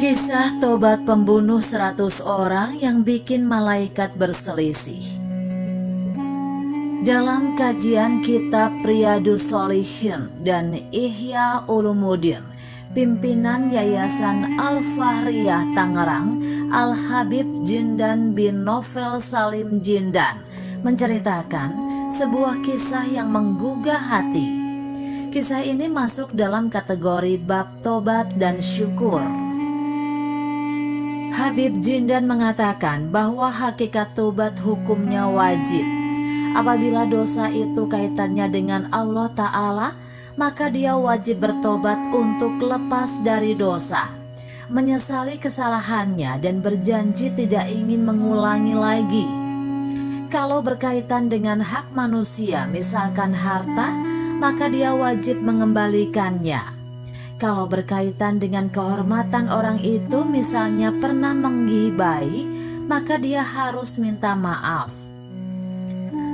Kisah tobat pembunuh 100 orang yang bikin malaikat berselisih. Dalam kajian kitab Riyadhus Shalihin dan Ihya Ulumuddin, pimpinan Yayasan Al-Fahriyah Tangerang, Al-Habib Jindan bin Novel Salim Jindan, menceritakan sebuah kisah yang menggugah hati. Kisah ini masuk dalam kategori bab tobat dan syukur. Habib Jindan mengatakan bahwa hakikat tobat hukumnya wajib. Apabila dosa itu kaitannya dengan Allah Ta'ala, maka dia wajib bertobat untuk lepas dari dosa, menyesali kesalahannya dan berjanji tidak ingin mengulangi lagi. Kalau berkaitan dengan hak manusia, misalkan harta, maka dia wajib mengembalikannya. Kalau berkaitan dengan kehormatan orang itu, misalnya pernah menggibahi, maka dia harus minta maaf.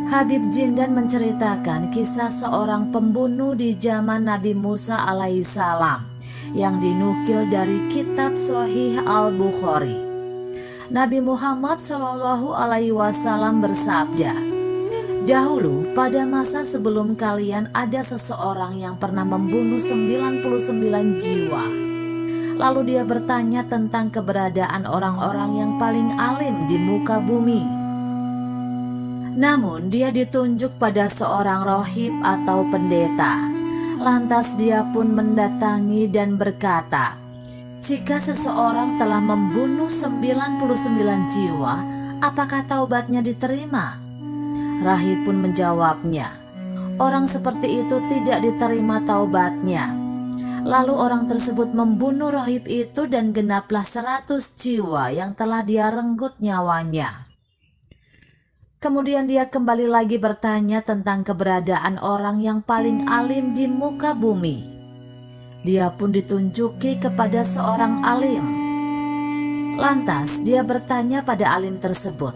Habib Jindan menceritakan kisah seorang pembunuh di zaman Nabi Musa alaihissalam yang dinukil dari kitab Sahih Al-Bukhari. Nabi Muhammad SAW bersabda, "Dahulu pada masa sebelum kalian ada seseorang yang pernah membunuh 99 jiwa. Lalu dia bertanya tentang keberadaan orang-orang yang paling alim di muka bumi. Namun dia ditunjuk pada seorang rohib atau pendeta. Lantas dia pun mendatangi dan berkata, 'Jika seseorang telah membunuh 99 jiwa, apakah taubatnya diterima?' Rahib pun menjawabnya, 'Orang seperti itu tidak diterima taubatnya.' Lalu orang tersebut membunuh rahib itu dan genaplah 100 jiwa yang telah dia renggut nyawanya. Kemudian dia kembali lagi bertanya tentang keberadaan orang yang paling alim di muka bumi. Dia pun ditunjuki kepada seorang alim. Lantas dia bertanya pada alim tersebut,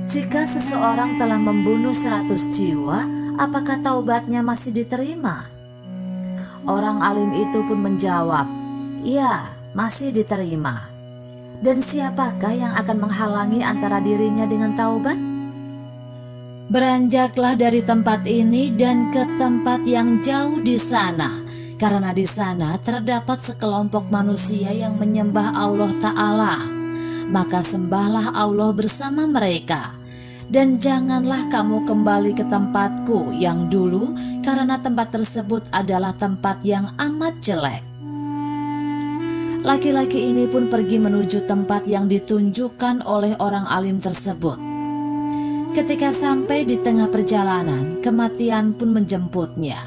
'Jika seseorang telah membunuh 100 jiwa, apakah taubatnya masih diterima?' Orang alim itu pun menjawab, 'Ya, masih diterima.' Dan siapakah yang akan menghalangi antara dirinya dengan taubat? Beranjaklah dari tempat ini dan ke tempat yang jauh di sana, karena di sana terdapat sekelompok manusia yang menyembah Allah Ta'ala. Maka sembahlah Allah bersama mereka. Dan janganlah kamu kembali ke tempatku yang dulu, karena tempat tersebut adalah tempat yang amat jelek.' Laki-laki ini pun pergi menuju tempat yang ditunjukkan oleh orang alim tersebut. Ketika sampai di tengah perjalanan, kematian pun menjemputnya.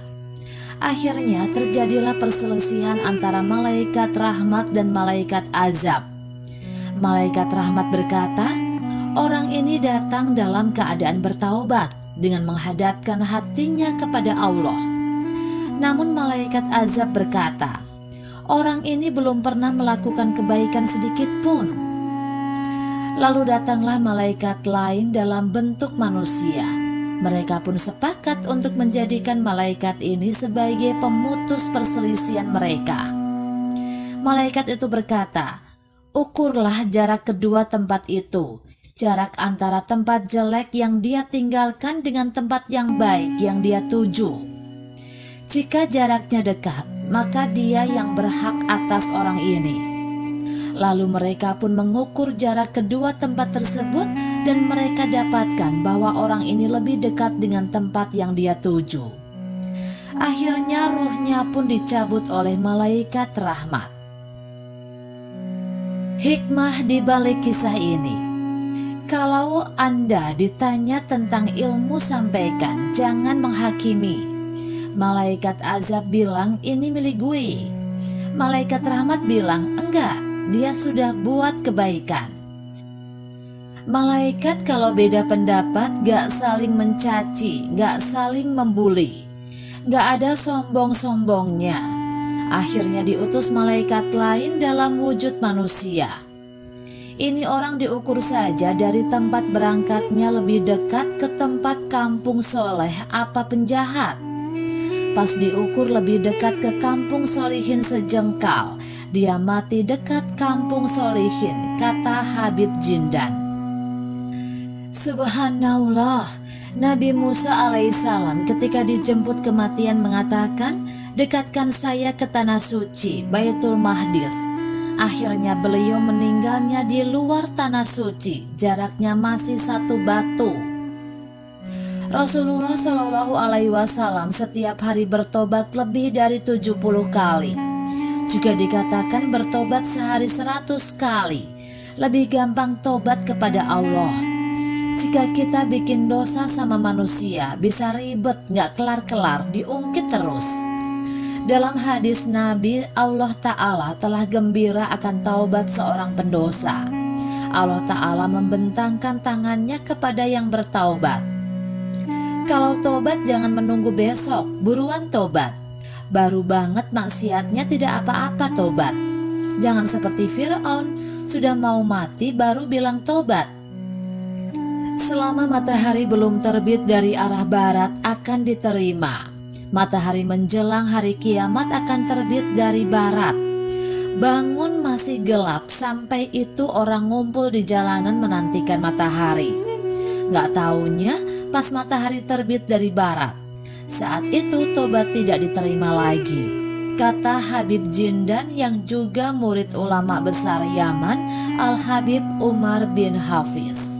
Akhirnya terjadilah perselisihan antara malaikat rahmat dan malaikat azab. Malaikat rahmat berkata, 'Orang ini datang dalam keadaan bertaubat dengan menghadapkan hatinya kepada Allah.' Namun malaikat azab berkata, 'Orang ini belum pernah melakukan kebaikan sedikit pun.' Lalu datanglah malaikat lain dalam bentuk manusia. Mereka pun sepakat untuk menjadikan malaikat ini sebagai pemutus perselisihan mereka. Malaikat itu berkata, 'Ukurlah jarak kedua tempat itu, jarak antara tempat jelek yang dia tinggalkan dengan tempat yang baik yang dia tuju. Jika jaraknya dekat, maka dia yang berhak atas orang ini.' Lalu mereka pun mengukur jarak kedua tempat tersebut dan mereka dapatkan bahwa orang ini lebih dekat dengan tempat yang dia tuju. Akhirnya ruhnya pun dicabut oleh malaikat rahmat." Hikmah di balik kisah ini: kalau Anda ditanya tentang ilmu, sampaikan, jangan menghakimi. Malaikat azab bilang, "Ini milik gue." Malaikat rahmat bilang, "Enggak, dia sudah buat kebaikan." Malaikat kalau beda pendapat gak saling mencaci, gak saling membuli, gak ada sombong-sombongnya. Akhirnya diutus malaikat lain dalam wujud manusia. Ini orang diukur saja dari tempat berangkatnya lebih dekat ke tempat kampung soleh apa penjahat. Pas diukur lebih dekat ke kampung Solihin sejengkal, dia mati dekat kampung Solihin, kata Habib Jindan. Subhanallah, Nabi Musa alaihissalam ketika dijemput kematian mengatakan, dekatkan saya ke tanah suci Baitul Maqdis. Akhirnya beliau meninggalnya di luar tanah suci, jaraknya masih 1 batu. Rasulullah Shallallahu Alaihi Wasallam setiap hari bertobat lebih dari 70 kali. Juga dikatakan bertobat sehari 100 kali. Lebih gampang tobat kepada Allah. Jika kita bikin dosa sama manusia, bisa ribet gak kelar-kelar, diungkit terus. Dalam hadis Nabi, Allah Ta'ala telah gembira akan taubat seorang pendosa. Allah Ta'ala membentangkan tangannya kepada yang bertaubat. Kalau tobat jangan menunggu besok, buruan tobat. Baru banget maksiatnya tidak apa-apa tobat. Jangan seperti Fir'aun, sudah mau mati baru bilang tobat. Selama matahari belum terbit dari arah barat akan diterima. Matahari menjelang hari kiamat akan terbit dari barat. Bangun masih gelap, sampai itu orang ngumpul di jalanan menantikan matahari. Gak taunya pas matahari terbit dari barat. Saat itu tobat tidak diterima lagi, kata Habib Jindan yang juga murid ulama besar Yaman, Al-Habib Umar bin Hafiz.